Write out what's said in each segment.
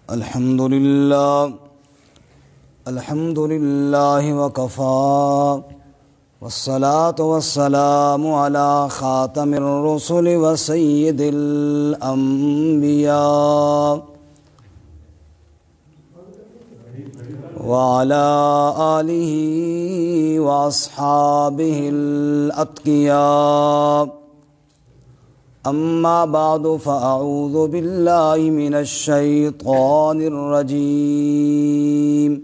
الحمد لله وكفى والصلاة والسلام على خاتم الرسل وسيد الأنبياء وعلى آله وأصحابه الأتقياء. أما بعد فأعوذ بالله من الشيطان الرجيم.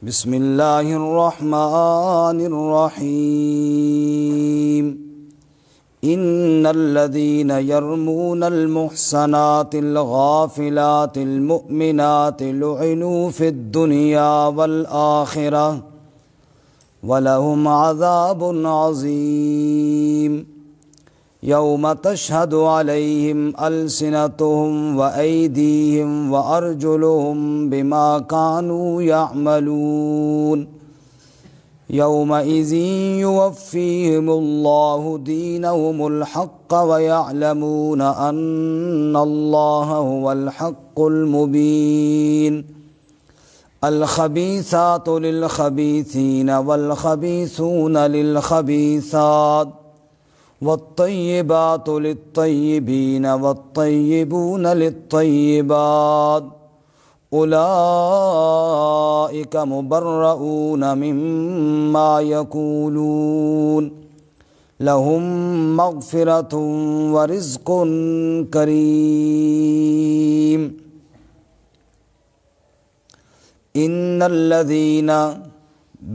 بسم الله الرحمن الرحيم. إن الذين يرمون المحصنات الغافلات المؤمنات لعنوا في الدنيا والآخرة ولهم عذاب عظيم. يوم تشهد عليهم ألسنتهم وأيديهم وأرجلهم بما كانوا يعملون. يومئذ يوفيهم الله دينهم الحق ويعلمون أن الله هو الحق المبين. الخبيثات للخبيثين والخبيثون للخبيثات والطيبات للطيبين والطيبون للطيبات أولئك مبرؤون مما يقولون لهم مغفرة ورزق كريم. إن الذين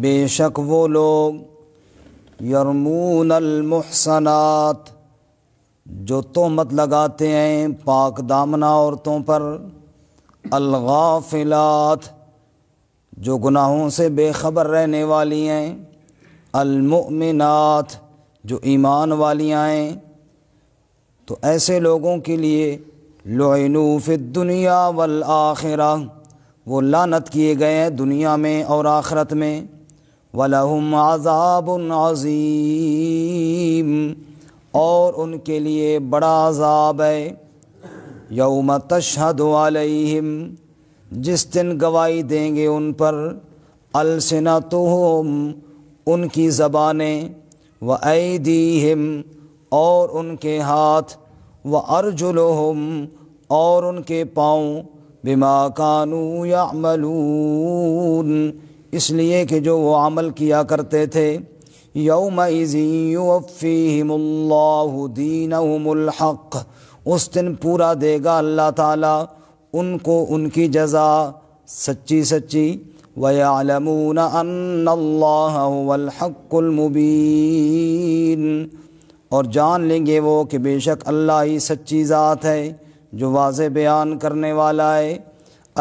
بے شک وہ لوگ یرمون المحصنات جو تہمت لگاتے ہیں پاک دامنہ عورتوں پر، الغافلات جو گناہوں سے بے خبر رہنے والی ہیں، المؤمنات جو ایمان والیاں ہیں، تو ایسے لوگوں کے لیے لعنوا فی الدنیا والآخرہ وہ لعنت کیے گئے ہیں دنیا میں اور آخرت میں. وَلَهُمْ عَذَابٌ عَظِيمٌ اور ان کے لیے بڑا عذاب ہے. یوم تشہد علیہم جس دن گواہی دیں گے ان پر، السنتہم ان کی زبانیں، وایدیہم اور ان کے ہاتھ، وارجلہم اور ان کے پاؤں، بما کانوا یعملون اس لیے کہ جو وہ عمل کیا کرتے تھے. یومئذ یوفیہم اللہ دینہم الحق اس دن پورا دے گا اللہ تعالیٰ ان کو ان کی جزا سچی سچی. وَيَعْلَمُونَ أَنَّ اللَّهَ هُوَ الْحَقُّ الْمُبِينُ اور جان لیں گے وہ کہ بے شک اللہ ہی سچی ذات ہے جو واضح بیان کرنے والا ہے.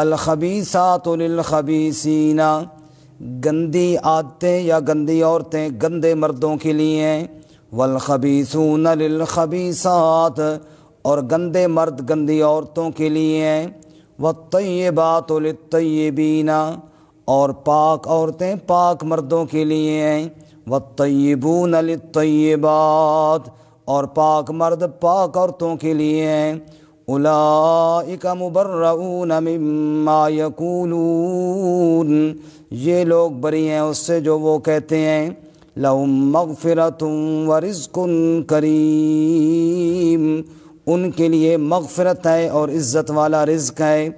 الخبیثات للخبیثین گندی عادتیں یا گندی عورتیں گندے مردوں کے لیے ہیں، والخبیثون للخبیثات اور گندے مرد گندی عورتوں کے لیے ہیں، والطیبات للطیبین اور پاک عورتیں پاک مردوں کے لیے ہیں، والطیبون للطیبات اور پاک مرد پاک عورتوں کے لیے ہیں. اولئک مبرؤون مما یقولون یہ لوگ بری ہیں اس سے جو وہ کہتے ہیں. لہم مغفرۃ ورزق کریم ان کے لیے مغفرت ہے اور عزت والا رزق ہے.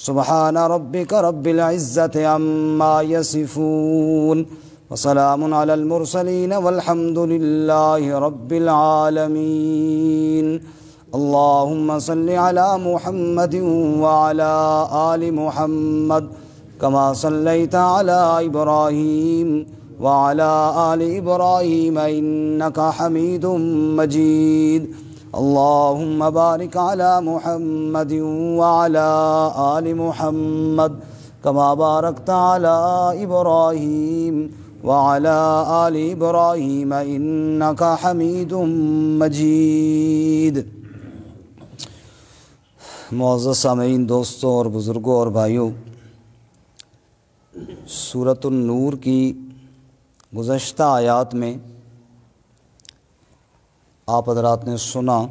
سبحان ربک رب العزت عما یصفون وسلام علی المرسلین والحمد للہ رب العالمین. اللہم صل علی محمد وعلی آل محمد کما صلیت علی ابراہیم وعلی آل ابراہیم انک حمید مجید. اللہم بارک علی محمد وعلی آل محمد کما بارکت علی ابراہیم وعلی آل ابراہیم انک حمید مجید. معزز سامعین، دوستوں اور بزرگوں اور بھائیوں، سورۃ النور کی گزشتہ آیات میں آپ حضرات نے سنا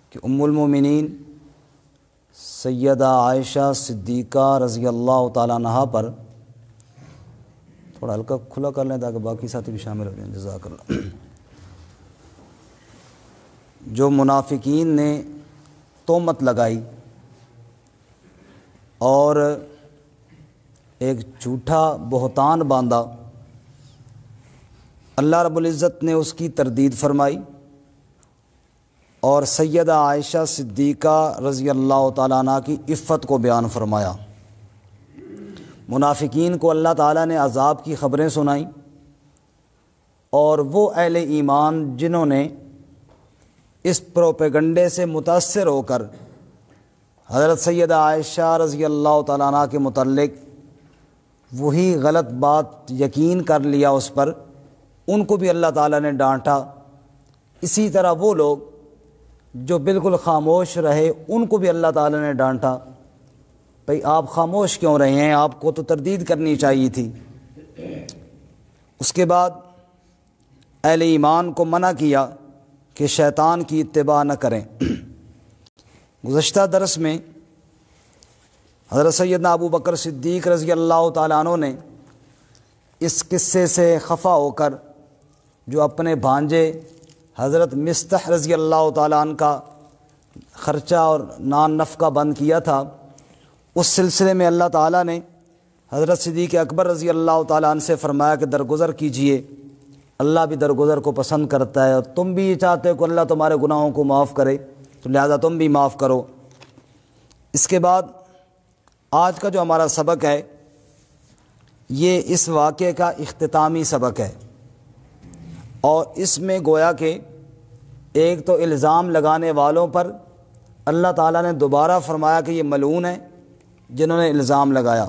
کہ ام المومنین سیدہ عائشہ صدیقہ رضی اللہ تعالیٰ عنہا پر تھوڑا ہلکا کھلا کر لیں تاکہ باقی ساتھی بھی شامل ہو جائیں. جزاک اللہ. جو منافقین نے تہمت لگائی اور ایک جھوٹا بہتان باندھا، اللہ رب العزت نے اس کی تردید فرمائی اور سیدہ عائشہ صدیقہ رضی اللہ تعالیٰ عنہ کی عفت کو بیان فرمایا. منافقین کو اللہ تعالیٰ نے عذاب کی خبریں سنائیں اور وہ اہل ایمان جنہوں نے اس پروپیگنڈے سے متاثر ہو کر حضرت سیدہ عائشہ رضی اللہ تعالیٰ عنہ کے متعلق وہی غلط بات یقین کر لیا اس پر، ان کو بھی اللہ تعالیٰ نے ڈانٹا. اسی طرح وہ لوگ جو بالکل خاموش رہے ان کو بھی اللہ تعالیٰ نے ڈانٹا. بھئی آپ خاموش کیوں رہے ہیں؟ آپ کو تو تردید کرنی چاہیے تھی. اس کے بعد اہل ایمان کو منع کیا کہ شیطان کی اتباع نہ کریں. گزشتہ درس میں حضرت سیدنا ابو بکر صدیق رضی اللہ تعالیٰ عنہ نے اس قصے سے خفا ہو کر جو اپنے بھانجے حضرت مستح رضی اللہ تعالیٰ عنہ کا خرچہ اور نان نفقہ بند کیا تھا، اس سلسلے میں اللہ تعالیٰ نے حضرت صدیق اکبر رضی اللہ تعالیٰ عنہ سے فرمایا کہ درگزر کیجئے، اللہ بھی درگزر کو پسند کرتا ہے اور تم بھی یہ چاہتے ہو کہ اللہ تمہارے گناہوں کو معاف کرے، تو لہذا تم بھی معاف کرو. اس کے بعد آج کا جو ہمارا سبق ہے یہ اس واقعے کا اختتامی سبق ہے، اور اس میں گویا کہ ایک تو الزام لگانے والوں پر اللہ تعالیٰ نے دوبارہ فرمایا کہ یہ ملعون ہیں جنہوں نے الزام لگایا،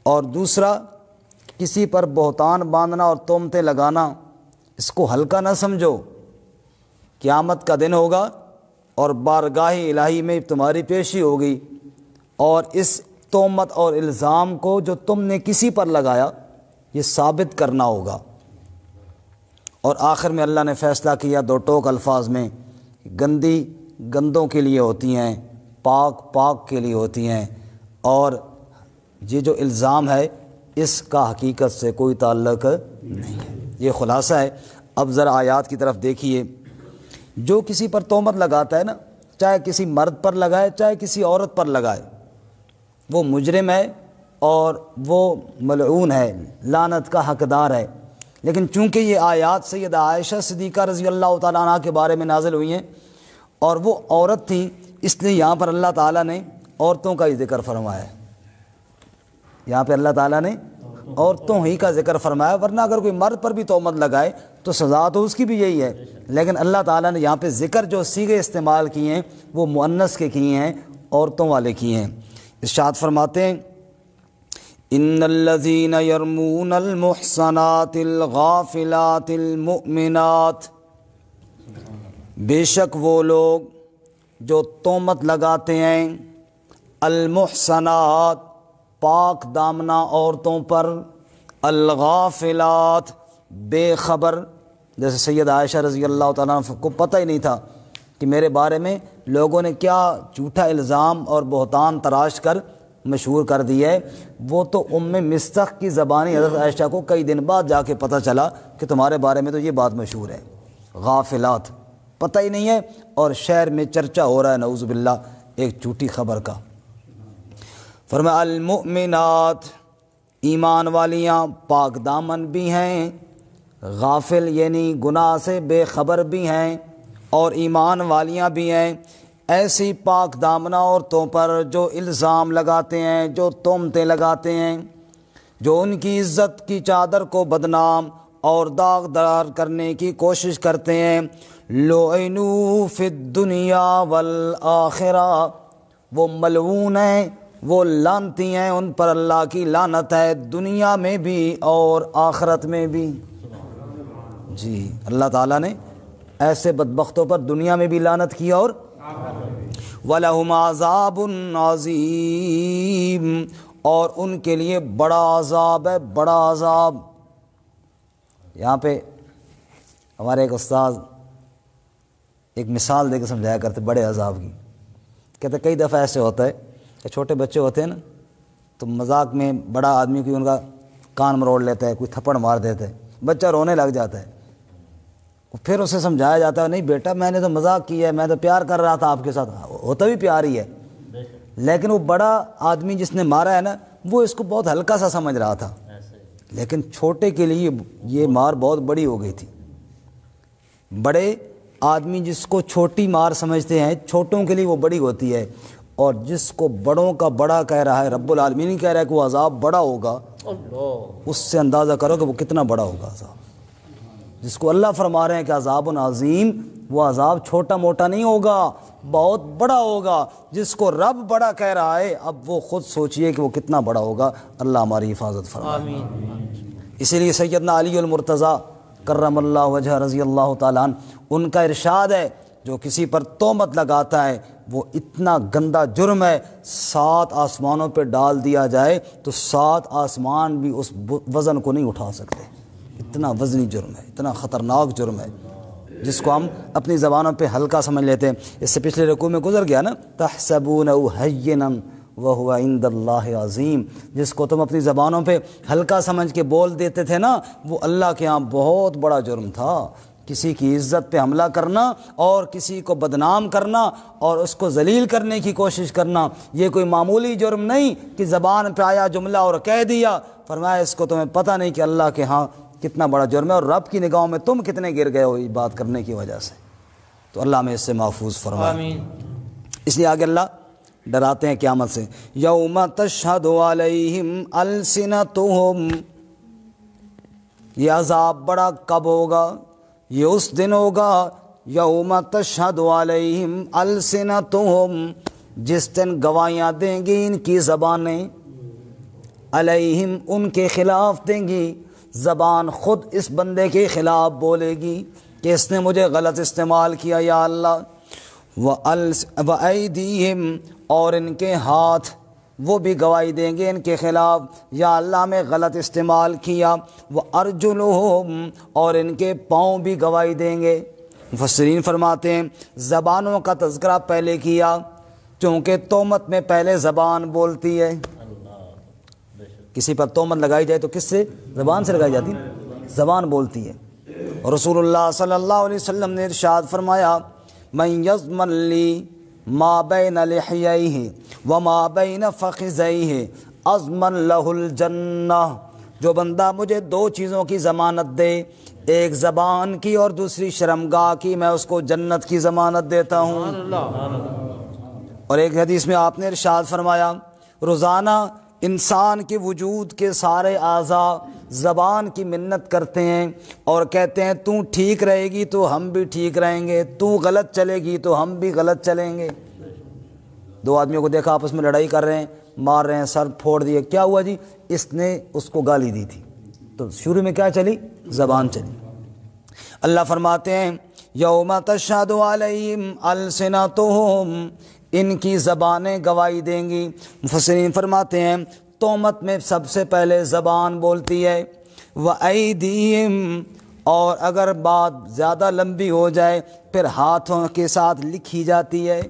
اور دوسرا کسی پر بہتان باندھنا اور تہمتیں لگانا اس کو ہلکا نہ سمجھو. قیامت کا دن ہوگا اور بارگاہ الہی میں تمہاری پیشی ہوگی، اور اس تہمت اور الزام کو جو تم نے کسی پر لگایا یہ ثابت کرنا ہوگا. اور آخر میں اللہ نے فیصلہ کیا دو ٹوک الفاظ میں، گندی گندوں کے لیے ہوتی ہیں، پاک پاک کے لیے ہوتی ہیں، اور یہ جو الزام ہے اس کا حقیقت سے کوئی تعلق نہیں ہے. یہ خلاصہ ہے. اب ذرا آیات کی طرف دیکھیے. جو کسی پر تہمت لگاتا ہے نا، چاہے کسی مرد پر لگائے چاہے کسی عورت پر لگائے، وہ مجرم ہے اور وہ ملعون ہے، لعنت کا حقدار ہے. لیکن چونکہ یہ آیات سیدہ عائشہ صدیقہ رضی اللہ تعالیٰ عنہ کے بارے میں نازل ہوئی ہیں اور وہ عورت تھی، اس لیے یہاں پر اللہ تعالیٰ نے عورتوں کا ہی ذکر فرمایا ہے. یہاں پہ اللہ تعالیٰ نے عورتوں ہی کا ذکر فرمایا، ورنہ اگر کوئی مرد پر بھی تہمت لگائے تو سزا تو اس کی بھی یہی ہے. لیکن اللہ تعالیٰ نے یہاں پہ ذکر جو صیغے استعمال کیے ہیں وہ مؤنث کے کیے ہیں، عورتوں والے کیے ہیں. ارشاد فرماتے ہیں ان الذین یرمون المحصنات الغافلات المؤمنات، بے شک وہ لوگ جو تہمت لگاتے ہیں المحصنات پاک دامنہ عورتوں پر، الغافلات بے خبر، جیسے سید عائشہ رضی اللہ تعالیٰ عنہ کو پتہ ہی نہیں تھا کہ میرے بارے میں لوگوں نے کیا جھوٹا الزام اور بہتان تراش کر مشہور کر دیا ہے. وہ تو مستح کی زبانی حضرت عائشہ کو کئی دن بعد جا کے پتہ چلا کہ تمہارے بارے میں تو یہ بات مشہور ہے. غافلات پتہ ہی نہیں ہے اور شہر میں چرچا ہو رہا ہے نعوذ باللہ ایک جھوٹی خبر کا. فرمایا المؤمنات، ایمان والیاں پاک دامن بھی ہیں، غافل یعنی گناہ سے بے خبر بھی ہیں، اور ایمان والیاں بھی ہیں. ایسی پاک دامنہ عورتوں پر جو الزام لگاتے ہیں، جو تہمتیں لگاتے ہیں، جو ان کی عزت کی چادر کو بدنام اور داغدار کرنے کی کوشش کرتے ہیں. لعنوا فی الدنیا والآخرہ، وہ ملعون ہیں، وہ لعنتی ہیں، ان پر اللہ کی لعنت ہے دنیا میں بھی اور آخرت میں بھی. جی اللہ تعالیٰ نے ایسے بدبختوں پر دنیا میں بھی لعنت کیا اور وَلَهُمْ عَذَابٌ عَظِيمٌ، اور ان کے لیے بڑا عذاب ہے، بڑا عذاب. یہاں پہ ہمارے ایک استاد ایک مثال دے کے سمجھایا کرتے بڑے عذاب کی. کہتے کئی دفعہ ایسے ہوتا ہے کہ چھوٹے بچے ہوتے ہیں نا تو مذاق میں بڑا آدمی کوئی ان کا کان مروڑ لیتا ہے، کوئی تھپڑ مار دیتا ہے، بچہ رونے لگ جاتا ہے، پھر اسے سمجھایا جاتا ہے نہیں بیٹا میں نے تو مذاق کیا ہے، میں تو پیار کر رہا تھا آپ کے ساتھ، ہوتا بھی پیار ہی ہے، لیکن وہ بڑا آدمی جس نے مارا ہے نا وہ اس کو بہت ہلکا سا سمجھ رہا تھا، لیکن چھوٹے کے لیے یہ مار بہت بڑی ہو گئی تھی۔ بڑے آدمی جس کو چھوٹی مار سمجھتے ہیں چھوٹوں کے لیے وہ بڑی ہوتی ہے، اور جس کو بڑوں کا بڑا کہہ رہا ہے رب العالمین کہہ رہا ہے کہ وہ عذاب بڑا ہوگا، اس سے اندازہ کرو کہ وہ کتنا بڑا ہوگا عذاب۔ جس کو اللہ فرما رہے ہیں کہ عذاب عظیم، وہ عذاب چھوٹا موٹا نہیں ہوگا، بہت بڑا ہوگا۔ جس کو رب بڑا کہہ رہا ہے اب وہ خود سوچئے کہ وہ کتنا بڑا ہوگا۔ اللہ ہماری حفاظت فرمائے آمین۔ اسی لیے سیدنا علی المرتضیٰ کرم اللہ وجہ رضی اللہ تعالیٰ عنہ ان کا ارشاد ہے جو کسی پر تہمت لگاتا ہے وہ اتنا گندا جرم ہے 7 آسمانوں پہ ڈال دیا جائے تو 7 آسمان بھی اس وزن کو نہیں اٹھا سکتے، اتنا وزنی جرم ہے، اتنا خطرناک جرم ہے جس کو ہم اپنی زبانوں پہ ہلکا سمجھ لیتے ہیں۔ اس سے پچھلے رکوع میں گزر گیا نا تحسبونہ ہینا وہو عند اللہ عظیم، جس کو تم اپنی زبانوں پہ ہلکا سمجھ کے بول دیتے تھے نا وہ اللہ کے ہاں بہت بڑا جرم تھا۔ کسی کی عزت پہ حملہ کرنا اور کسی کو بدنام کرنا اور اس کو ذلیل کرنے کی کوشش کرنا یہ کوئی معمولی جرم نہیں کہ زبان پہ آیا جملہ اور کہہ دیا۔ فرمایا اس کو تمہیں پتہ نہیں کہ اللہ کے ہاں کتنا بڑا جرم ہے اور رب کی نگاہوں میں تم کتنے گر گئے ہو یہ بات کرنے کی وجہ سے۔ تو اللہ ہمیں اس سے محفوظ فرمائے آمین۔ اس لیے آگے اللہ ڈراتے ہیں قیامت سے، یوم تشہد علیہم السنتہم، یہ عذاب بڑا کب ہوگا؟ یہ اس دن ہوگا یوم تشہد علیہم السنتہم، جس دن گواہیاں دیں گی ان کی زبانیں، علیہم ان کے خلاف دیں گی، زبان خود اس بندے کے خلاف بولے گی کہ اس نے مجھے غلط استعمال کیا یا اللہ، وَأَيْدِيهِمْ اور ان کے ہاتھ وہ بھی گواہی دیں گے ان کے خلاف یا اللہ میں غلط استعمال کیا، وَأَرْجُلُهُمْ اور ان کے پاؤں بھی گواہی دیں گے۔ مفسرین فرماتے ہیں زبانوں کا تذکرہ پہلے کیا چونکہ تہمت میں پہلے زبان بولتی ہے، کسی پر تہمت لگائی جائے تو کس سے؟ زبان سے لگائی جاتی ہے، زبان بولتی ہے۔ رسول اللہ صلی اللہ علیہ وسلم نے ارشاد فرمایا من یضمن لی ما بین لحییہ وما بین فخذیہ اضمن لہ الجنہ، جو بندہ مجھے 2 چیزوں کی ضمانت دے، ایک زبان کی اور دوسری شرمگاہ کی، میں اس کو جنت کی ضمانت دیتا ہوں۔ اور ایک حدیث میں آپ نے ارشاد فرمایا روزانہ انسان کے وجود کے سارے اعضاء زبان کی منت کرتے ہیں اور کہتے ہیں تو ٹھیک رہے گی تو ہم بھی ٹھیک رہیں گے، تو غلط چلے گی تو ہم بھی غلط چلیں گے۔ 2 آدمیوں کو دیکھا آپس میں لڑائی کر رہے ہیں، مار رہے ہیں، سر پھوڑ دیے، کیا ہوا جی؟ اس نے اس کو گالی دی تھی، تو شروع میں کیا چلی؟ زبان چلی۔ اللہ فرماتے ہیں یوم تشہد علیہم السنتہم، ان کی زبانیں گواہی دیں گی۔ مفسرین فرماتے ہیں تہمت میں سب سے پہلے زبان بولتی ہے، وَأَيْدِيهِمْ اور اگر بات زیادہ لمبی ہو جائے پھر ہاتھوں کے ساتھ لکھی جاتی ہے،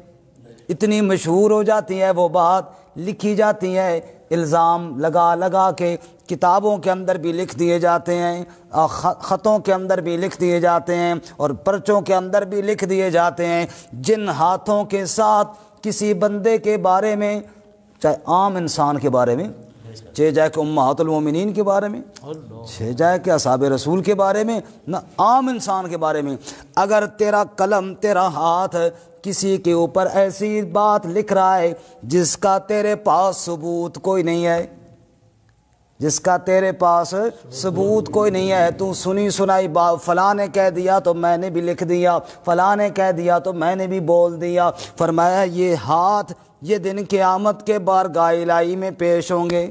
اتنی مشہور ہو جاتی ہے وہ بات، لکھی جاتی ہے، الزام لگا لگا کے کتابوں کے اندر بھی لکھ دیے جاتے ہیں، خطوں کے اندر بھی لکھ دیے جاتے ہیں اور پرچوں کے اندر بھی لکھ دیے جاتے ہیں۔ جن ہاتھوں کے ساتھ کسی بندے کے بارے میں، چاہے عام انسان کے بارے میں، چاہے جائے کہ امہات المومنین کے بارے میں، چاہے جائے کہ اصحاب رسول کے بارے میں، نہ عام انسان کے بارے میں، اگر تیرا قلم، تیرا ہاتھ کسی کے اوپر ایسی بات لکھ رہا ہے جس کا تیرے پاس ثبوت کوئی نہیں ہے، جس کا تیرے پاس ثبوت کوئی نہیں ہے، تو سنی سنائی بات، فلاں نے کہہ دیا تو میں نے بھی لکھ دیا، فلاں نے کہہ دیا تو میں نے بھی بول دیا، فرمایا یہ ہاتھ یہ دن قیامت کے بارگاہ الہی میں پیش ہوں گے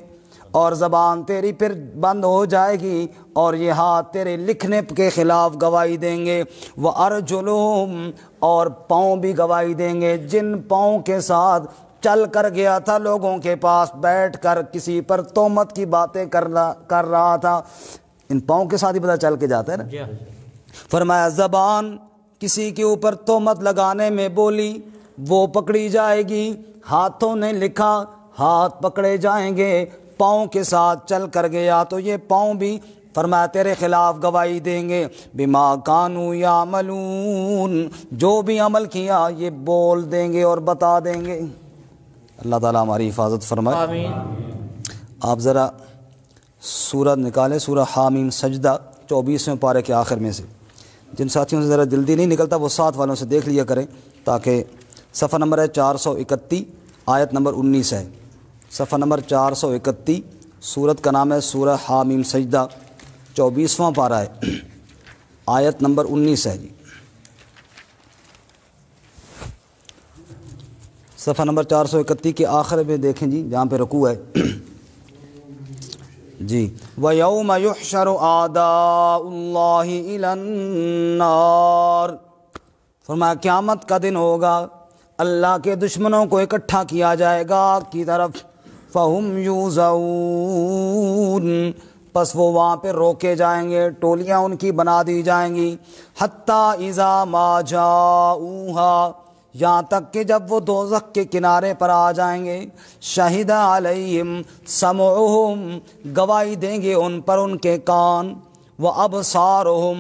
اور زبان تیری پھر بند ہو جائے گی اور یہ ہاتھ تیرے لکھنے کے خلاف گواہی دیں گے۔ وَأَرْجُلُهُمْ اور پاؤں بھی گواہی دیں گے، جن پاؤں کے ساتھ چل کر گیا تھا لوگوں کے پاس بیٹھ کر کسی پر تہمت کی باتیں کر رہا تھا، ان پاؤں کے ساتھ ہی پتہ چل کے جاتا ہے نا۔ فرمایا زبان کسی کے اوپر تہمت لگانے میں بولی وہ پکڑی جائے گی۔ ہاتھوں نے لکھا، ہاتھ پکڑے جائیں گے، پاؤں کے ساتھ چل کر گیا تو یہ پاؤں بھی فرمایا تیرے خلاف گواہی دیں گے، بما کانوا یعملون، جو بھی عمل کیا یہ بول دیں گے اور بتا دیں گے۔ اللہ تعالیٰ ہماری حفاظت فرمائے، آمین۔ آپ ذرا سورہ نکالیں، سورہ حامیم سجدہ 24ویں پارے کے آخر میں سے۔ جن ساتھیوں سے ذرا جلدی نہیں نکلتا وہ ساتھ والوں سے دیکھ لیا کریں، تاکہ صفحہ نمبر ہے 431، آیت نمبر 19 ہے، صفحہ نمبر 431، سورت کا نام ہے سورہ حامیم سجدہ، 24واں پارہ ہے، آیت نمبر 19 ہے جی، صفحہ نمبر 431 کے آخر میں دیکھیں جی، جہاں پہ رکوع ہے جی۔ وَيَوْمَ يُحْشَرُ أَعْدَاءُ اللَّهِ إِلَى النَّارِ، فرمایا قیامت کا دن ہوگا، اللہ کے دشمنوں کو اکٹھا کیا جائے گا آگ کی طرف، فَهُمْ يُوزَعُونَ، پس وہ وہاں پہ روکے جائیں گے، ٹولیاں ان کی بنا دی جائیں گی، حَتَّى إِذَا مَا جَاءُوهَا، یہاں تک کہ جب وہ دوزخ کے کنارے پر آ جائیں گے، شہد علیہم سمعہم، گواہی دیں گے ان پر ان کے کان، وابصارہم،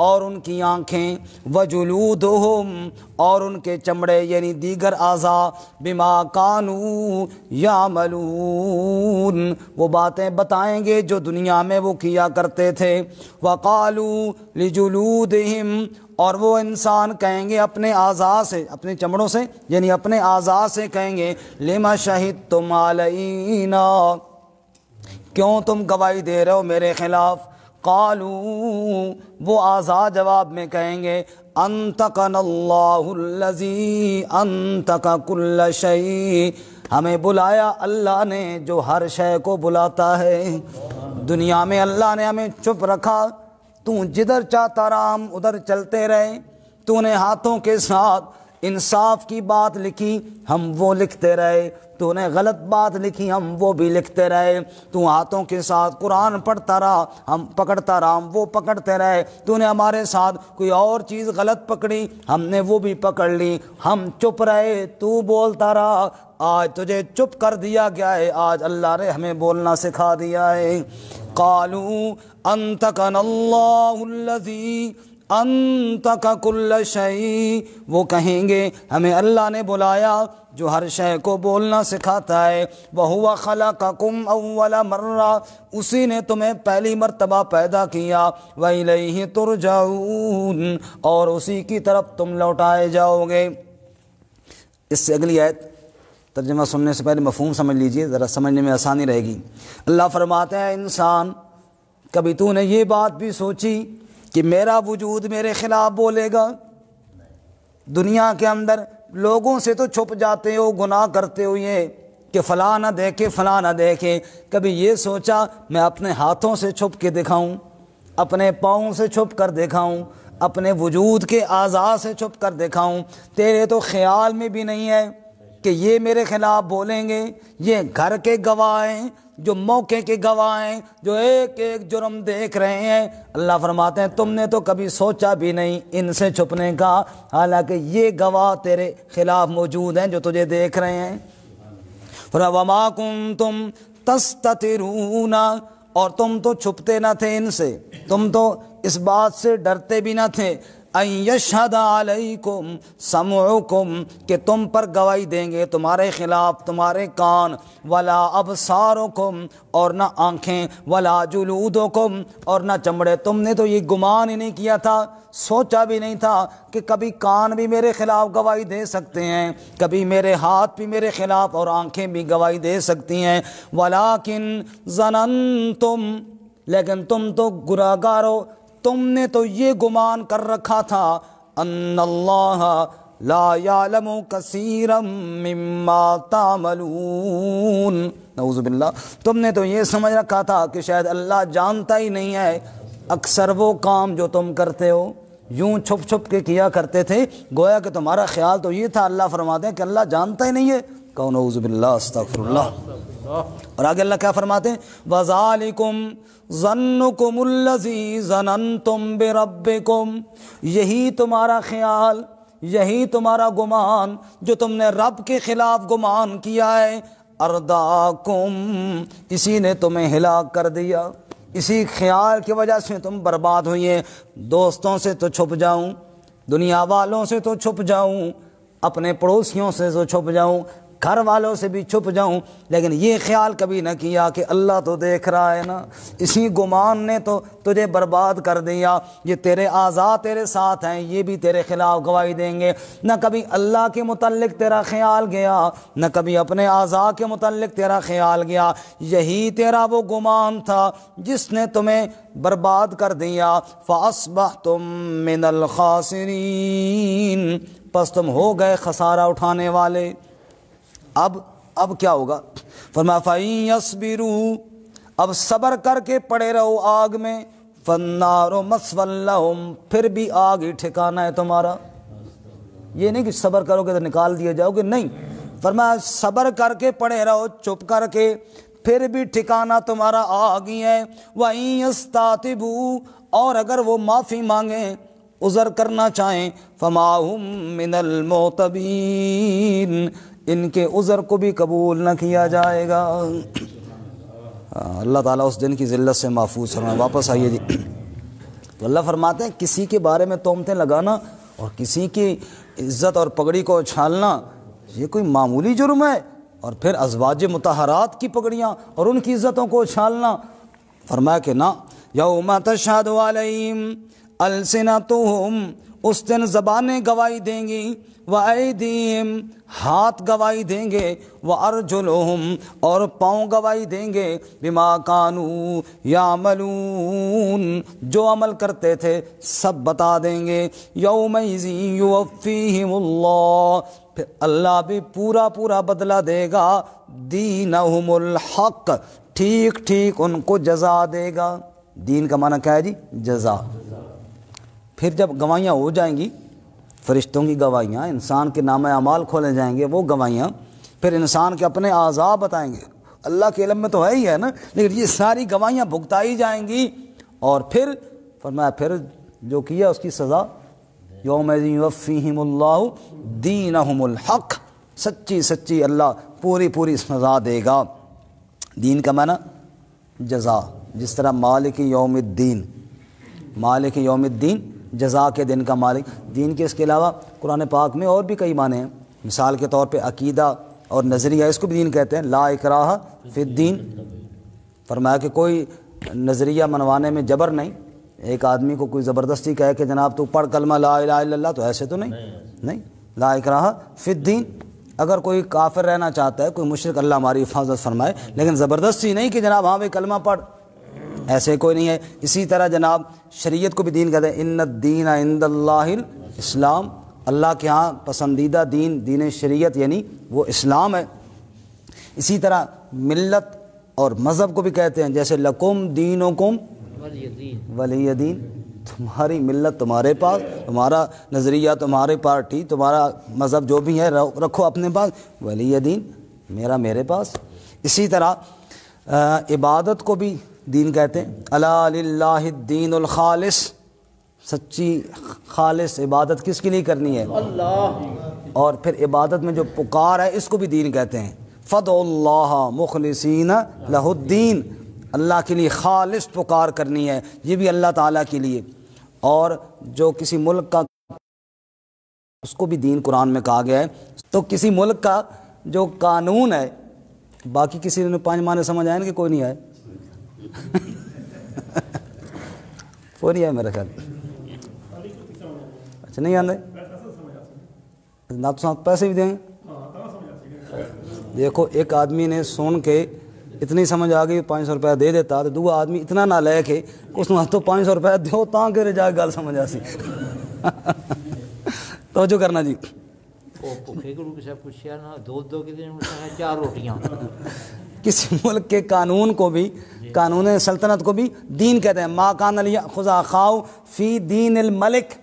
اور ان کی آنکھیں، وجلودہم، اور ان کے چمڑے یعنی دیگر اعضاء، بما کانوا یعملون، وہ باتیں بتائیں گے جو دنیا میں وہ کیا کرتے تھے، وقالوا لجلودہم، اور وہ انسان کہیں گے اپنے اعضاء سے، اپنے چمڑوں سے یعنی اپنے اعضاء سے کہیں گے، لما شہدتم علینا، کیوں تم گواہی دے رہے ہو میرے خلاف، قالوا، وہ اعضاء جواب میں کہیں گے، انطقنا اللہ الذی انطق کل شیء، ہمیں بلایا اللہ نے جو ہر شے کو بلاتا ہے، دنیا میں اللہ نے ہمیں چپ رکھا، تو جدھر چاہتا رہا ہم ادھر چلتے رہے، تو نے ہاتھوں کے ساتھ انصاف کی بات لکھی ہم وہ لکھتے رہے، تو نے غلط بات لکھی ہم وہ بھی لکھتے رہے، تو ہاتھوں کے ساتھ قرآن پڑھتا رہا ہم پکڑتا رہا ہم وہ پکڑتے رہے، تو نے ہمارے ساتھ کوئی اور چیز غلط پکڑی ہم نے وہ بھی پکڑ لی، ہم چپ رہے تو بولتا رہا، آج تجھے چپ کر دیا گیا ہے، آج اللہ نے ہمیں بولنا سکھا دیا ہے۔ قالوا انطقنا اللہ الذی انطق کل شیء، وہ کہیں گے ہمیں اللہ نے بلایا جو ہر شے کو بولنا سکھاتا ہے، وَهُوَ خَلَقَكُمْ أَوَّلَ مَرَّةٍ، اسی نے تمہیں پہلی مرتبہ پیدا کیا، وَإِلَيْهِ تُرْجَعُونَ، اور اسی کی طرف تم لوٹائے جاؤ گے۔ اس سے اگلی آیت ترجمہ سننے سے پہلے مفہوم سمجھ لیجئے، ذرا سمجھنے میں آسانی رہے گی۔ اللہ فرماتے ہیں انسان کبھی تو نے یہ بات بھی سوچی کہ میرا وجود میرے خلاف بولے گا؟ دنیا کے اندر لوگوں سے تو چھپ جاتے ہو، گناہ کرتے ہو یہ کہ فلاں نہ دیکھے فلاں نہ دیکھے، کبھی یہ سوچا میں اپنے ہاتھوں سے چھپ کے دکھاؤں، اپنے پاؤں سے چھپ کر دکھاؤں، اپنے وجود کے اعضاء سے چھپ کر دکھاؤں؟ تیرے تو خیال میں بھی نہیں ہے کہ یہ میرے خلاف بولیں گے، یہ گھر کے گواہ ہیں، جو موقع کے گواہ ہیں، جو ایک ایک جرم دیکھ رہے ہیں۔ اللہ فرماتے ہیں تم نے تو کبھی سوچا بھی نہیں ان سے چھپنے کا، حالانکہ یہ گواہ تیرے خلاف موجود ہیں جو تجھے دیکھ رہے ہیں۔ وَمَا كُنْتُمْ تَسْتَتِرُونَ، اور تم تو چھپتے نہ تھے ان سے، تم تو اس بات سے ڈرتے بھی نہ تھے، ان یشہد علیکم سمعکم، کہ تم پر گواہی دیں گے تمہارے خلاف تمہارے کان، ولا ابصارکم، اور نہ آنکھیں، ولا جلودکم، اور نہ چمڑے۔ تم نے تو یہ گمان ہی نہیں کیا تھا، سوچا بھی نہیں تھا کہ کبھی کان بھی میرے خلاف گواہی دے سکتے ہیں، کبھی میرے ہاتھ بھی میرے خلاف اور آنکھیں بھی گواہی دے سکتی ہیں۔ ولیکن ظننتم، لیکن تم تو گناہگار ہو، تم نے تو یہ گمان کر رکھا تھا ان اللہ لا یعلم کثیرا مما تعملون، نعوذ باللہ، تم نے تو یہ سمجھ رکھا تھا کہ شاید اللہ جانتا ہی نہیں ہے اکثر وہ کام جو تم کرتے ہو، یوں چھپ چھپ کے کیا کرتے تھے، گویا کہ تمہارا خیال تو یہ تھا۔ اللہ فرماتے ہیں کہ اللہ جانتا ہی نہیں ہے، کہو نعوذ باللہ، استغفر اللہ۔ اور آگے اللہ کیا فرماتے ہیں؟ وَذَلِكُمْ ظَنُّكُمُ الَّذِي ظَنَنْتُمْ بِرَبِّكُمْ، یہی تمہارا خیال، یہی تمہارا گمان جو تم نے رب کے خلاف گمان کیا ہے، ارداکم، اسی نے تمہیں ہلاک کر دیا، اسی خیال کی وجہ سے تم برباد ہوئی ہیں۔ دوستوں سے تو چھپ جاؤں، دنیا والوں سے تو چھپ جاؤں، اپنے پڑوسیوں سے تو چھپ جاؤں، گھر والوں سے بھی چھپ جاؤں، لیکن یہ خیال کبھی نہ کیا کہ اللہ تو دیکھ رہا ہے نا۔ اسی گمان نے تو تجھے برباد کر دیا۔ یہ تیرے اعضاء تیرے ساتھ ہیں، یہ بھی تیرے خلاف گواہی دیں گے۔ نہ کبھی اللہ کے متعلق تیرا خیال گیا، نہ کبھی اپنے اعضاء کے متعلق تیرا خیال گیا، یہی تیرا وہ گمان تھا جس نے تمہیں برباد کر دیا۔ فَأَصْبَحْتُم مِّنَ الْخَاسِرِينَ، پس تم ہو گئے خسارہ اٹھانے والے۔ اب کیا ہوگا؟ فرمایا فَإِن يَصْبِرُوا، اب صبر کر کے پڑے رہو آگ میں، فَالنَّارُ مَثْوًى لَّهُمْ، پھر بھی آگ ہی ٹھکانہ ہے تمہارا۔ یہ نہیں کہ صبر کرو گے تو نکال دیے جاؤ گے، نہیں، فرمایا صبر کر کے پڑے رہو چپ کر کے، پھر بھی ٹھکانہ تمہارا آگ ہی ہے۔ وَإِن يَسْتَعْتِبُوا، اور اگر وہ معافی مانگیں، عذر کرنا چاہیں، فَمَا هُم مِّنَ الْمُعْتَبِينَ، ان کے عذر کو بھی قبول نہ کیا جائے گا۔ اللہ تعالیٰ اس دن کی ذلت سے محفوظ فرمائے۔ واپس آئیے جی، تو اللہ فرماتے ہیں کسی کے بارے میں تہمتیں لگانا اور کسی کی عزت اور پگڑی کو اچھالنا یہ کوئی معمولی جرم ہے، اور پھر ازواج مطہرات کی پگڑیاں اور ان کی عزتوں کو اچھالنا، فرمایا کہ نہ، یوم تشہد علیہم السنتہم، اس دن زبانیں گواہی دیں گی، وَأَيْدِيهِمْ، ہاتھ گواہی دیں گے، وَأَرْجُلُهُمْ، اور پاؤں گواہی دیں گے، بِمَا كَانُوا يَعْمَلُونَ، جو عمل کرتے تھے سب بتا دیں گے۔ يَوْمَئِذٍ يُوَفِّيهِمُ اللَّهُ، پھر اللہ بھی پورا پورا بدلہ دے گا، دِينَهُمُ الْحَقِّ، ٹھیک ٹھیک ان کو جزا دے گا۔ دین کا معنی کیا ہے جی؟ جزا۔ پھر جب گواہیاں ہو جائیں گی، فرشتوں کی گواہیاں، انسان کے نامہ اعمال کھولے جائیں گے، وہ گواہیاں پھر انسان کے اپنے اعضاء بتائیں گے۔ اللہ کے علم میں تو ہے ہی ہے نا، لیکن یہ ساری گواہیاں بھگتائی جائیں گی، اور پھر فرمایا پھر جو کیا اس کی سزا، یومئذ یوفیہم اللہ دینہم الحق، سچی سچی اللہ پوری پوری سزا دے گا۔ دین کا معنی جزا، جس طرح مالک یوم الدین، مالک یوم الدین جزا کے دن کا مالک۔ دین کے اس کے علاوہ قرآن پاک میں اور بھی کئی معنی ہیں، مثال کے طور پہ عقیدہ اور نظریہ، اس کو بھی دین کہتے ہیں، لا اکراہ فی الدین، فرمایا کہ کوئی نظریہ منوانے میں جبر نہیں، ایک آدمی کو کوئی زبردستی کہے کہ جناب تو پڑھ کلمہ لا الہ الا اللہ، تو ایسے تو نہیں، لا اکراہ فی الدین۔ اگر کوئی کافر رہنا چاہتا ہے، کوئی مشرک، اللہ ہماری حفاظت فرمائے، لیکن زبردستی نہیں کہ جناب ہاں بھائی کلمہ پڑھ، ایسے کوئی نہیں ہے۔ اسی طرح جناب شریعت کو بھی دین کہتے ہیں، ان الدین عند اللہ الاسلام، اللہ کے ہاں پسندیدہ دین دین شریعت یعنی وہ اسلام ہے۔ اسی طرح ملت اور مذہب کو بھی کہتے ہیں، جیسے لکم دینکم ولی دین، تمہاری ملت تمہارے پاس، تمہارا نظریہ تمہارے پارٹی، تمہارا مذہب جو بھی ہے رکھو اپنے پاس، ولی دین میرا میرے پاس۔ اسی طرح عبادت کو بھی دین کہتے ہیں، الا للہ الدین الخالص، سچی خالص عبادت کس کے لیے کرنی ہے؟ اللہ۔ اور پھر عبادت میں جو پکار ہے اس کو بھی دین کہتے ہیں، فدعوا اللہ مخلصین لہ الدین، اللہ کے لیے خالص پکار کرنی ہے، یہ بھی اللہ تعالیٰ کے لیے۔ اور جو کسی ملک کا، اس کو بھی دین قرآن میں کہا گیا ہے۔ تو کسی ملک کا جو قانون ہے، باقی کسی نے 5 معنی سمجھ آئے نا کہ کوئی نہیں آئے؟ کوئی نہیں آئے میرا خیال، اچھا نہیں آندے نہ تو ساتھ پیسے بھی دیں گے۔ دیکھو ایک آدمی نے سن کے اتنی سمجھ آ گئی 500 روپیہ دے دیتا، تو دوسرا آدمی اتنا نہ لے کے اس نے تو 500 روپیہ دیو تاں کہ جا گل سمجھ آ سی۔ توجہ کرنا جی، کسی ملک کے قانون کو بھی، قانون سلطنت کو بھی دین کہتے ہیں۔ ما کان لیأخذ اخاہ فی دین الملک،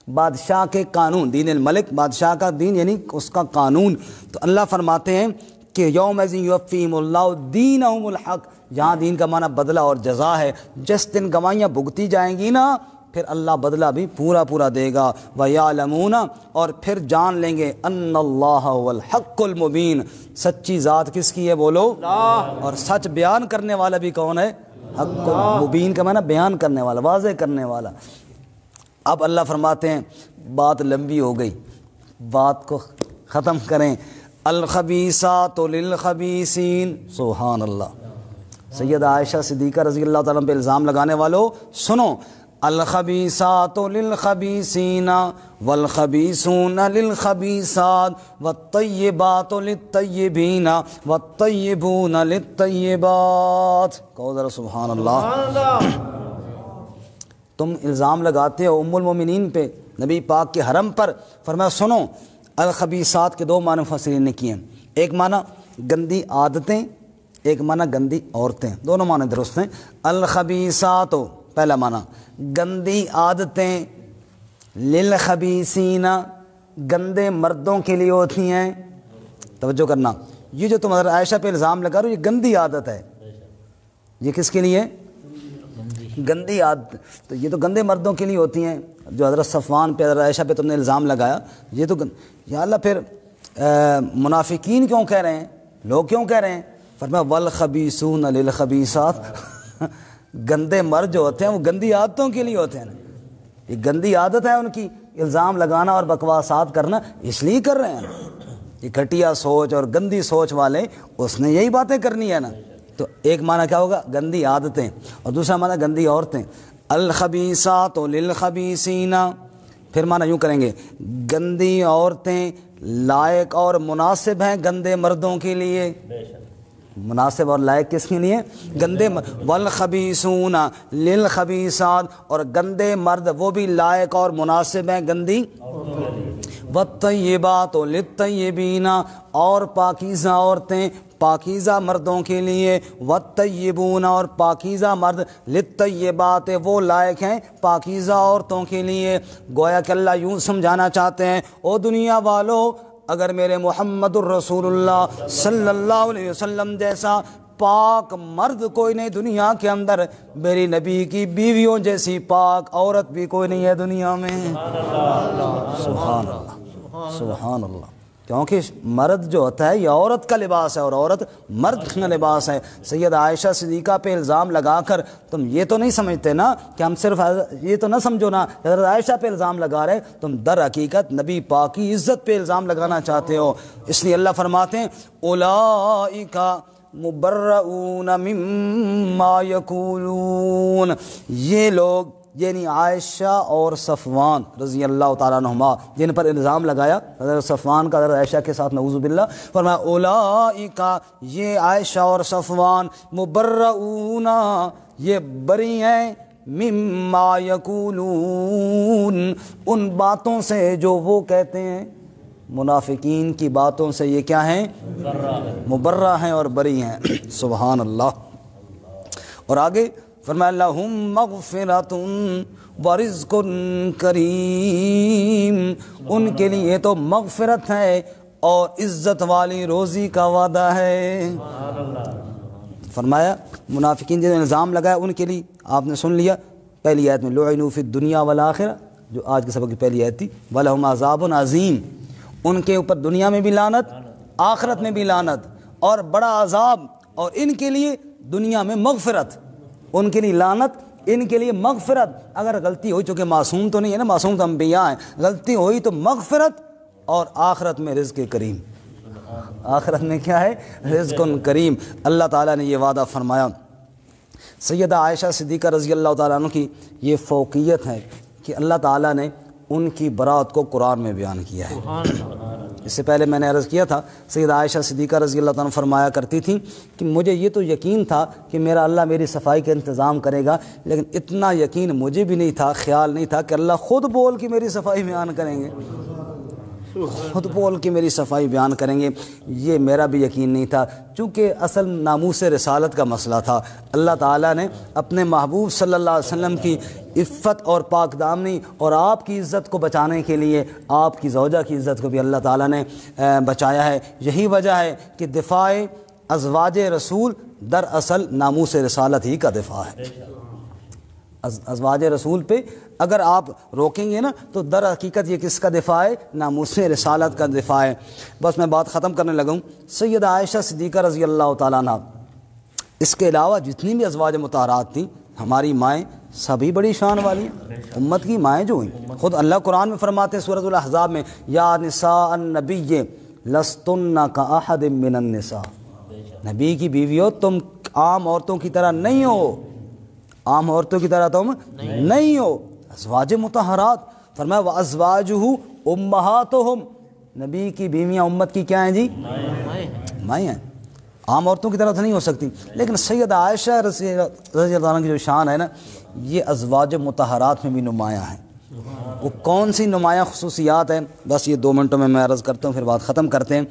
بادشاہ کے قانون، دین الملک بادشاہ کا دین یعنی اس کا قانون۔ تو اللہ فرماتے ہیں کہ یومئذ یوفیہم اللہ دینہم الحق، یہاں دین کا معنی بدلہ اور جزا ہے۔ جس دن گواہیاں بھگتی جائیں گی نا، پھر اللہ بدلہ بھی پورا پورا دے گا۔ وَيَعْلَمُونَ اور پھر جان لیں گے ان اللہ هو الحق المبین، سچی ذات کس کی ہے بولو؟ اور سچ بیان کرنے والا بھی کون ہے؟ حق المبین کا معنی بیان کرنے والا، واضح کرنے والا۔ اب اللہ فرماتے ہیں بات لمبی ہو گئی، بات کو ختم کریں۔ الخبیثات للخبیثین، سبحان اللہ۔ سیدہ عائشہ صدیقہ رضی اللہ تعالیٰ پہ الزام لگانے والوں سنو، الخبیثات للخبیثین والخبیثون للخبیثات والطیبات للطیبین والطیبون للطیبات۔ کہو ذرا سبحان اللہ۔ تم الزام لگاتے ہو ام المومنین پہ، نبی پاک کے حرم پر، فرمایا سنو الخبیثات کے دو معنی مفسرین نے کیے ہیں، ایک معنی گندی عادتیں، ایک معنی گندی عورتیں، دونوں معنی درست ہیں۔ الخبیثات پہلا معنی گندی عادتیں، للخبیثین گندے مردوں کے لیے ہوتی ہیں۔ توجہ کرنا، یہ جو تم حضرت عائشہ پہ الزام لگا رہے ہو یہ گندی عادت ہے، یہ کس کے لیے؟ گندی عادت، تو یہ تو گندے مردوں کے لیے ہوتی ہیں۔ جو حضرت صفوان پہ حضرت عائشہ پہ تم نے الزام لگایا یہ تو یا اللہ پھر منافقین کیوں کہہ رہے ہیں، لوگ کیوں کہہ رہے ہیں؟ فرمایا والخبیثون للخبیثات، گندے مرد جو ہوتے ہیں وہ گندی عادتوں کے لیے ہوتے ہیں، یہ گندی عادت ہے ان کی، الزام لگانا اور بکواسات کرنا اس لیے کر رہے ہیں۔ یہ گھٹیا سوچ اور گندی سوچ والے اس نے یہی باتیں کرنی ہے نا۔ تو ایک معنی کیا ہوگا؟ گندی عادتیں، اور دوسرا معنی گندی عورتیں۔ الخبیثات للخبیثین، پھر معنی یوں کریں گے گندی عورتیں لائق اور مناسب ہیں گندے مردوں کے لیے، مناسب اور لائق کس کے لیے؟ گندے والخبیثون للخبیثات، اور گندے مرد وہ بھی لائق اور مناسب ہیں گندی۔ والطیبات للطیبین، اور پاکیزہ عورتیں پاکیزہ مردوں کے لیے، والطیبون اور پاکیزہ مرد، للطیبات وہ لائق ہیں پاکیزہ عورتوں کے لیے۔ گویا کہ اللہ یوں سمجھانا چاہتے ہیں او دنیا والو، اگر میرے محمد الرسول اللہ صلی اللہ علیہ وسلم جیسا پاک مرد کوئی نہیں دنیا کے اندر، میری نبی کی بیویوں جیسی پاک عورت بھی کوئی نہیں ہے دنیا میں۔ سبحان اللہ، سبحان اللہ۔ کیونکہ مرد جو ہوتا ہے یہ عورت کا لباس ہے اور عورت مرد کا لباس ہے۔ سیدہ عائشہ صدیقہ پہ الزام لگا کر تم یہ تو نہیں سمجھتے نا کہ ہم صرف یہ تو نہ سمجھو نا حضرت عائشہ پہ الزام لگا رہے، تم در حقیقت نبی پاک کی عزت پہ الزام لگانا چاہتے ہو۔ اس لیے اللہ فرماتے ہیں اولئک مبرؤون مما یقولون، یہ لوگ یعنی عائشہ اور صفوان رضی اللہ تعالیٰ عنہما جن پر الزام لگایا حضرت صفوان کا حضرت عائشہ کے ساتھ نعوذ باللہ، فرمایا اولئک یہ عائشہ اور صفوان مبرؤون یہ بری ہیں، مما یقولون ان باتوں سے جو وہ کہتے ہیں، منافقین کی باتوں سے یہ کیا ہیں؟ مبرہ ہیں اور بری ہیں۔ سبحان اللہ۔ اور آگے فرمایا لہم مغفرۃ ورزق کریم، ان کے لیے تو مغفرت ہے اور عزت والی روزی کا وعدہ ہے۔ فرمایا منافقین جنہوں نے الزام لگایا ان کے لیے آپ نے سن لیا پہلی آیت میں لعنوا فی الدنیا والآخرہ، جو آج کے سبق کی پہلی آیت تھی، ولہم عذاب عظیم، ان کے اوپر دنیا میں بھی لعنت آخرت میں بھی لعنت اور بڑا عذاب، اور ان کے لیے دنیا میں مغفرت، ان کے لیے لعنت ان کے لیے مغفرت۔ اگر غلطی ہوئی، چونکہ معصوم تو نہیں ہے نا، معصوم تو انبیاء ہیں، غلطی ہوئی تو مغفرت، اور آخرت میں رزق کریم، آخرت میں کیا ہے؟ رزق کریم۔ اللہ تعالیٰ نے یہ وعدہ فرمایا۔ سیدہ عائشہ صدیقہ رضی اللہ تعالیٰ عنہ کی یہ فوقیت ہے کہ اللہ تعالیٰ نے ان کی برات کو قرآن میں بیان کیا ہے۔ اس سے پہلے میں نے عرض کیا تھا سیدہ عائشہ صدیقہ رضی اللہ تعالیٰ عنہ فرمایا کرتی تھیں کہ مجھے یہ تو یقین تھا کہ میرا اللہ میری صفائی کا انتظام کرے گا، لیکن اتنا یقین مجھے بھی نہیں تھا، خیال نہیں تھا کہ اللہ خود بول کے میری صفائی بیان کریں گے، خود بول کے میری صفائی بیان کریں گے، یہ میرا بھی یقین نہیں تھا، چونکہ اصل ناموس رسالت کا مسئلہ تھا۔ اللہ تعالیٰ نے اپنے محبوب صلی اللہ علیہ وسلم کی عفت اور پاک دامنی اور آپ کی عزت کو بچانے کے لیے آپ کی زوجہ کی عزت کو بھی اللہ تعالیٰ نے بچایا ہے۔ یہی وجہ ہے کہ دفاع ازواج رسول دراصل ناموس رسالت ہی کا دفاع ہے۔ ازواج رسول پہ اگر آپ روکیں گے نا تو در حقیقت یہ کس کا دفاع ہے؟ ناموس رسالت کا دفاع ہے۔ بس میں بات ختم کرنے لگا ہوں۔ سیدہ عائشہ صدیقہ رضی اللہ تعالیٰ عنہ، اس کے علاوہ جتنی بھی ازواج مطہرات تھیں، ہماری مائیں سبھی بڑی شان والی ہیں، امت کی مائیں جو ہیں۔ خود اللہ قرآن میں فرماتے ہیں سورۃ الاحزاب میں، یا نساء النبی لستن کاحد من النساء، نبی کی بیویوں تم عام عورتوں کی طرح نہیں ہو، عام عورتوں کی طرح تم نہیں ہو، ازواج مطہرات۔ فرمایا وازواجہ امہاتہم، نبی کی بیویاں امت کی کیا ہیں جی؟ مائیں ہیں، عام عورتوں کی طرح تو نہیں ہو سکتی۔ لیکن سیدہ عائشہ رضی اللہ عنہ کی جو شان ہے نا، یہ ازواج مطہرات میں بھی نمایاں ہیں۔ وہ کون سی نمایاں خصوصیات ہیں؟ بس یہ 2 منٹوں میں عرض کرتا ہوں، پھر بات ختم کرتے ہیں۔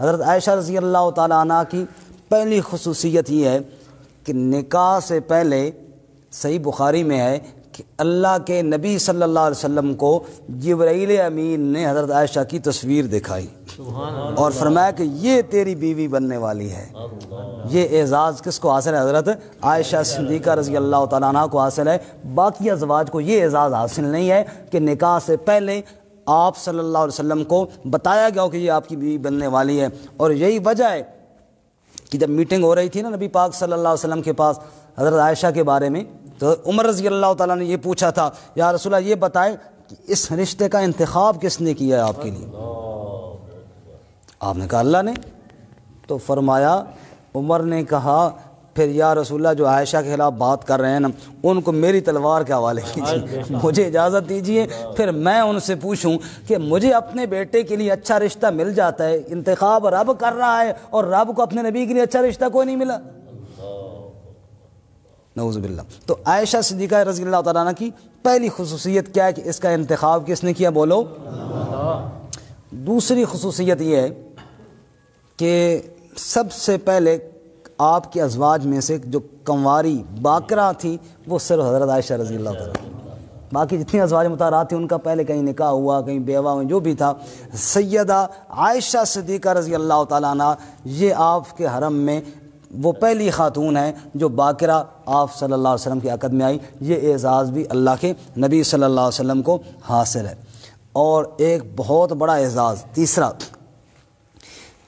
حضرت عائشہ رضی اللہ تعالیٰ عنہ کی پہلی خصوصیت یہ ہے کہ نکاح سے پہلے صحیح بخاری میں ہے کہ اللہ کے نبی صلی اللہ علیہ وسلم کو جبرائیل امین نے حضرت عائشہ کی تصویر دکھائی اور فرمایا کہ یہ تیری بیوی بننے والی ہے۔ یہ اعزاز کس کو حاصل ہے؟ حضرت عائشہ صدیقہ رضی اللہ تعالیٰ عنہ کو حاصل ہے۔ باقی ازواج کو یہ اعزاز حاصل نہیں ہے کہ نکاح سے پہلے آپ صلی اللہ علیہ وسلم کو بتایا گیا ہو کہ یہ آپ کی بیوی بننے والی ہے۔ اور یہی وجہ ہے کہ جب میٹنگ ہو رہی تھی نا نبی پاک صلی اللہ علیہ وسلم کے پاس حضرت عائشہ کے بارے میں، تو عمر رضی اللہ تعالیٰ نے یہ پوچھا تھا، یا رسول اللہ یہ بتائیں کہ اس رشتے کا انتخاب کس نے کیا ہے آپ کے لیے؟ آپ نے کہا اللہ نے۔ تو فرمایا، عمر نے کہا پھر یا رسول اللہ جو عائشہ کے خلاف بات کر رہے ہیں نا ان کو میری تلوار کے حوالے کیجیے، مجھے اجازت دیجیے، پھر میں ان سے پوچھوں کہ مجھے اپنے بیٹے کے لیے اچھا رشتہ مل جاتا ہے، انتخاب رب کر رہا ہے اور رب کو اپنے نبی کے لیے اچھا رشتہ کوئی نہیں ملا، نعوذ باللہ۔ تو عائشہ صدیقہ رضی اللہ تعالیٰ عنہ کی پہلی خصوصیت کیا ہے کہ اس کا انتخاب کس نے کیا؟ بولو۔ دوسری خصوصیت یہ ہے کہ سب سے پہلے آپ کے ازواج میں سے جو کنواری باکرہ تھی وہ صرف حضرت عائشہ رضی اللہ تعالیٰ، باقی جتنی ازواج مطہرات تھیں ان کا پہلے کہیں نکاح ہوا، کہیں بیوہ ہوئی، جو بھی تھا، سیدہ عائشہ صدیقہ رضی اللہ تعالیٰ عنہ یہ آپ کے حرم میں وہ پہلی خاتون ہے جو باکرہ آپ صلی اللہ علیہ وسلم کی عقد میں آئی۔ یہ اعزاز بھی اللہ کے نبی صلی اللہ علیہ وسلم کو حاصل ہے۔ اور ایک بہت بڑا اعزاز تیسرا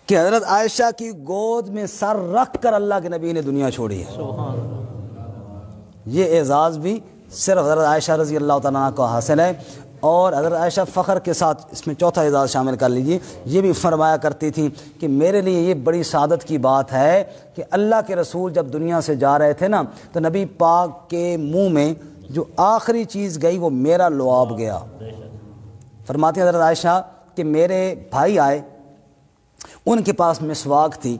کہ حضرت عائشہ کی گود میں سر رکھ کر اللہ کے نبی نے دنیا چھوڑی ہے۔ یہ اعزاز بھی صرف حضرت عائشہ رضی اللہ تعالیٰ عنہ کو حاصل ہے۔ اور حضرت عائشہ فخر کے ساتھ اس میں چوتھا اعزاز شامل کر لیجئے، یہ بھی فرمایا کرتی تھیں کہ میرے لیے یہ بڑی سعادت کی بات ہے کہ اللہ کے رسول جب دنیا سے جا رہے تھے نا تو نبی پاک کے منہ میں جو آخری چیز گئی وہ میرا لعاب گیا۔ فرماتی ہیں حضرت عائشہ کہ میرے بھائی آئے، ان کے پاس مسواک تھی،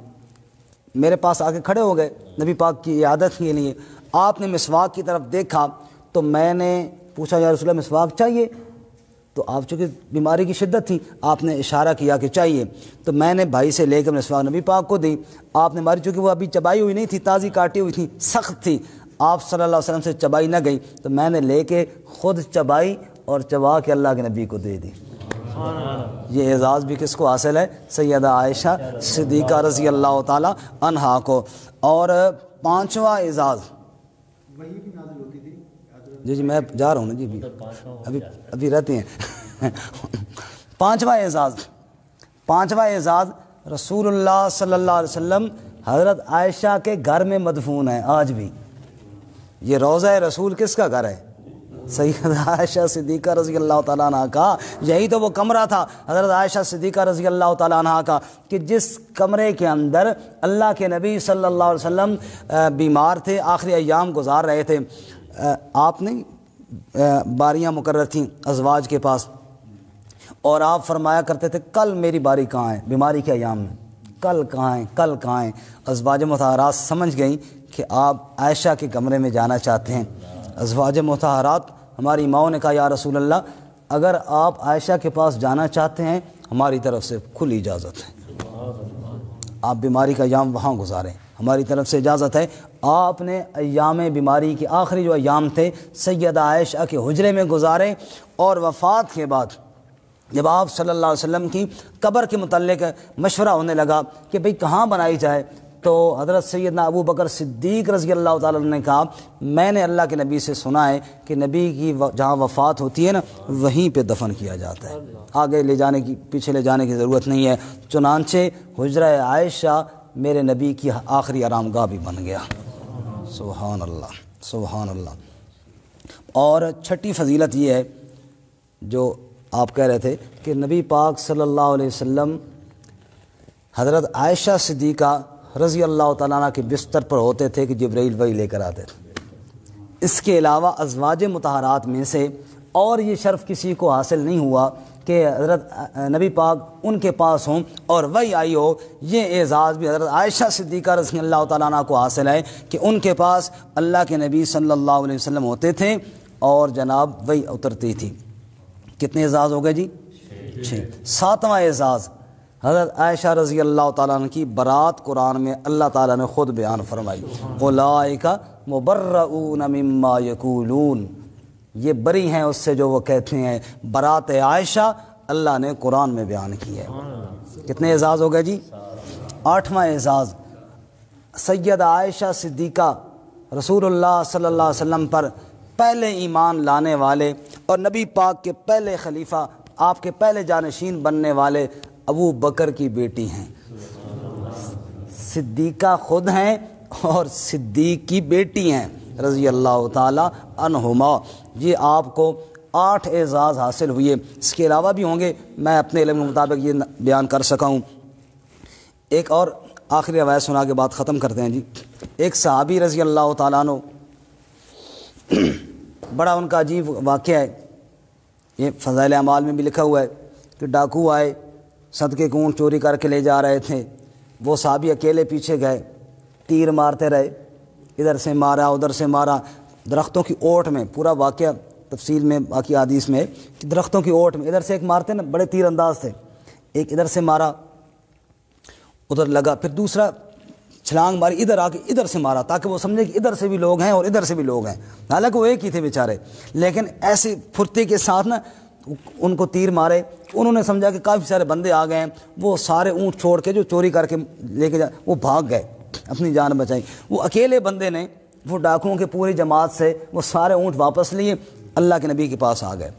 میرے پاس آ کے کھڑے ہو گئے نبی پاک کی عیادت کے لیے۔ آپ نے مسواک کی طرف دیکھا تو میں نے پوچھا یا رسول اللہ مسواک چاہیے؟ تو آپ چونکہ بیماری کی شدت تھی آپ نے اشارہ کیا کہ چاہیے، تو میں نے بھائی سے لے کر مسواک نبی پاک کو دی۔ آپ نے ماری، چونکہ وہ ابھی چبائی ہوئی نہیں تھی، تازی کاٹی ہوئی تھی، سخت تھی، آپ صلی اللہ علیہ وسلم سے چبائی نہ گئی، تو میں نے لے کے خود چبائی اور چبا کے اللہ کے نبی کو دے دی۔ یہ اعزاز بھی کس کو حاصل ہے؟ سیدہ عائشہ صدیقہ رضی اللہ تعالی عنہا کو۔ اور پانچواں اعزاز، جی میں جا رہا ہوں نا جی، ابھی رہتے ہیں۔ پانچواں اعزاز رسول اللہ صلی اللہ علیہ وسلم حضرت عائشہ کے گھر میں مدفون ہے آج بھی۔ یہ روضہ رسول کس کا گھر ہے؟ سیدہ عائشہ صدیقہ رضی اللہ تعالیٰ عنہ کا۔ یہی تو وہ کمرہ تھا حضرت عائشہ صدیقہ رضی اللہ تعالیٰ عنہ کا کہ جس کمرے کے اندر اللہ کے نبی صلی اللہ علیہ وسلم بیمار تھے، آخری ایام گزار رہے تھے۔ آپ نے باریاں مقرر تھیں ازواج کے پاس اور آپ فرمایا کرتے تھے کل میری باری کہاں ہے؟ بیماری کے ایام میں کل کہاں ہیں؟ ازواج مطہرات سمجھ گئیں کہ آپ عائشہ کے کمرے میں جانا چاہتے ہیں۔ ازواج مطہرات ہماری ماؤں نے کہا یا رسول اللہ اگر آپ عائشہ کے پاس جانا چاہتے ہیں ہماری طرف سے کھلی اجازت ہے، آپ بیماری کا ایام وہاں گزاریں، ہماری طرف سے اجازت ہے۔ آپ نے ایام بیماری کے آخری جو ایام تھے سیدہ عائشہ کے حجرے میں گزارے، اور وفات کے بعد جب آپ صلی اللہ علیہ وسلم کی قبر کے متعلق مشورہ ہونے لگا کہ بھئی کہاں بنائی جائے، تو حضرت سیدنا ابو بکر صدیق رضی اللہ تعالیٰ عنہ نے کہا میں نے اللہ کے نبی سے سنا ہے کہ نبی کی جہاں وفات ہوتی ہے نا وہیں پہ دفن کیا جاتا ہے، آگے لے جانے کی پیچھے لے جانے کی ضرورت نہیں ہے۔ چنانچہ حجرہ عائشہ میرے نبی کی آخری آرام گاہ بھی بن گیا۔ سبحان اللہ سبحان اللہ۔ اور چھٹی فضیلت یہ ہے جو آپ کہہ رہے تھے کہ نبی پاک صلی اللہ علیہ وسلم حضرت عائشہ صدیقہ رضی اللہ تعالیٰ عنہ کے بستر پر ہوتے تھے کہ جبرائیل وحی لے کر آتے تھے۔ اس کے علاوہ ازواج مطہرات میں سے اور یہ شرف کسی کو حاصل نہیں ہوا کہ حضرت نبی پاک ان کے پاس ہوں اور وحی آئی ہو، یہ اعزاز بھی حضرت عائشہ صدیقہ رضی اللہ تعالیٰ عنہ کو حاصل ہے کہ ان کے پاس اللہ کے نبی صلی اللہ علیہ وسلم ہوتے تھے اور جناب وحی اترتی تھی۔ کتنے اعزاز ہو گئے جی؟ 6۔ ساتواں اعزاز حضرت عائشہ رضی اللہ تعالیٰ عنہ کی برات قرآن میں اللہ تعالیٰ نے خود بیان فرمائی، اولئک مبرؤون مما یقولون، یہ بری ہیں اس سے جو وہ کہتے ہیں۔ برات عائشہ اللہ نے قرآن میں بیان کی ہے۔ کتنے اعزاز ہو گئے جی؟ 8واں اعزاز سیدہ عائشہ صدیقہ رسول اللہ صلی اللہ علیہ وسلم پر پہلے ایمان لانے والے اور نبی پاک کے پہلے خلیفہ، آپ کے پہلے جانشین بننے والے ابو بکر کی بیٹی ہیں، صدیقہ خود ہیں اور صدیق کی بیٹی ہیں رضی اللہ تعالی عنہما۔ یہ آپ کو 8 اعزاز حاصل ہوئے، اس کے علاوہ بھی ہوں گے، میں اپنے علم کے مطابق یہ بیان کر سکا ہوں۔ ایک اور آخری روایت سنا کے بعد ختم کرتے ہیں جی۔ ایک صحابی رضی اللہ تعالیٰ عنہ، بڑا ان کا عجیب واقعہ ہے، یہ فضائل اعمال میں بھی لکھا ہوا ہے کہ ڈاکو آئے، صدقے کے اونٹ چوری کر کے لے جا رہے تھے، وہ صحابی اکیلے پیچھے گئے، تیر مارتے رہے، ادھر سے مارا ادھر سے مارا، درختوں کی اوٹ میں، پورا واقعہ تفصیل میں باقی حدیث میں کہ درختوں کی اوٹ میں ادھر سے ایک مارتے نا، بڑے تیر انداز تھے، ایک ادھر سے مارا ادھر لگا، پھر دوسرا چھلانگ ماری ادھر آ کے ادھر سے مارا تاکہ وہ سمجھے کہ ادھر سے بھی لوگ ہیں اور ادھر سے بھی لوگ ہیں، حالانکہ وہ ایک ہی تھے بیچارے، لیکن ایسی پھرتی کے ساتھ نا ان کو تیر مارے، انہوں نے سمجھا کہ کافی سارے بندے آ گئے ہیں، وہ سارے اونٹ چھوڑ کے جو چوری کر کے لے کے جا وہ بھاگ گئے، اپنی جان بچائی۔ وہ اکیلے بندے نے وہ ڈاکوؤں کے پوری جماعت سے وہ سارے اونٹ واپس لیے، اللہ کے نبی کے پاس آ گئے۔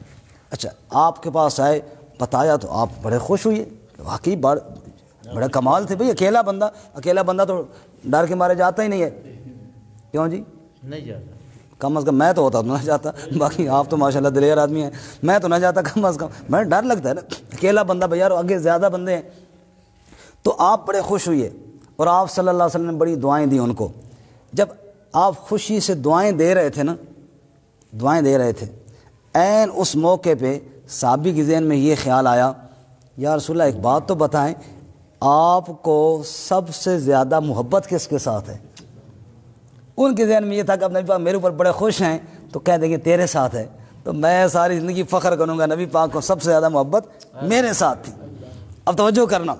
اچھا آپ کے پاس آئے، بتایا تو آپ بڑے خوش ہوئے، واقعی بڑا کمال تھے بھئی، اکیلا بندہ تو ڈر کے مارے جاتا ہی نہیں ہے، کیوں جی؟ نہیں جاتا، کم از کم میں تو ہوتا تو نہ جاتا، باقی آپ تو ماشاءاللہ دلیر آدمی ہیں، میں تو نہ جاتا کم از کم، میں ڈر لگتا ہے نا، اکیلا بندہ بھئی یار آگے زیادہ بندے ہیں۔ تو آپ بڑے خوش ہوئے اور آپ صلی اللہ علیہ وسلم نے بڑی دعائیں دی ان کو۔ جب آپ خوشی سے دعائیں دے رہے تھے نا، دعائیں دے رہے تھے، عین اس موقع پہ صحابی کے ذہن میں یہ خیال آیا، یا رسول اللہ ایک بات تو بتائیں، آپ کو سب سے زیادہ محبت کس کے ساتھ ہے؟ ان کے ذہن میں یہ تھا کہ اب نبی پاک میرے اوپر بڑے خوش ہیں تو کہہ دیں گے تیرے ساتھ ہے، تو میں ساری زندگی فخر کروں گا نبی پاک کو سب سے زیادہ محبت میرے ساتھ تھی۔ اب توجہ کرنا،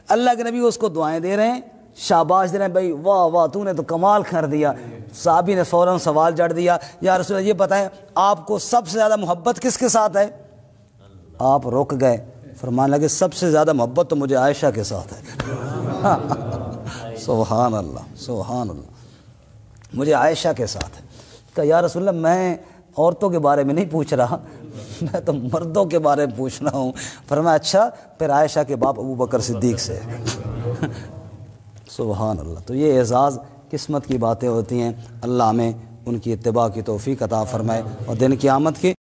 اللہ کے نبی اس کو دعائیں دے رہے ہیں، شاباش دے رہے ہیں، بھائی واہ واہ تو نے تو کمال کر دیا۔ صحابی نے فوراً سوال جڑ دیا، یا رسول اللہ یہ بتائیں آپ کو سب سے زیادہ محبت کس کے ساتھ ہے؟ آپ رک گئے، فرمانے لگے سب سے زیادہ محبت تو مجھے عائشہ کے ساتھ ہے۔ سبحان اللہ سبحان اللہ، مجھے عائشہ کے ساتھ ہے۔ کہ یا رسول اللہ میں عورتوں کے بارے میں نہیں پوچھ رہا، میں تو مردوں کے بارے میں پوچھ رہا ہوں۔ فرمایا اچھا پھر عائشہ کے باپ ابو بکر صدیق سے۔ سبحان اللہ۔ تو یہ اعزاز قسمت کی باتیں ہوتی ہیں، اللہ ہمیں ان کی اتباع کی توفیق عطا فرمائے اور دن قیامت کے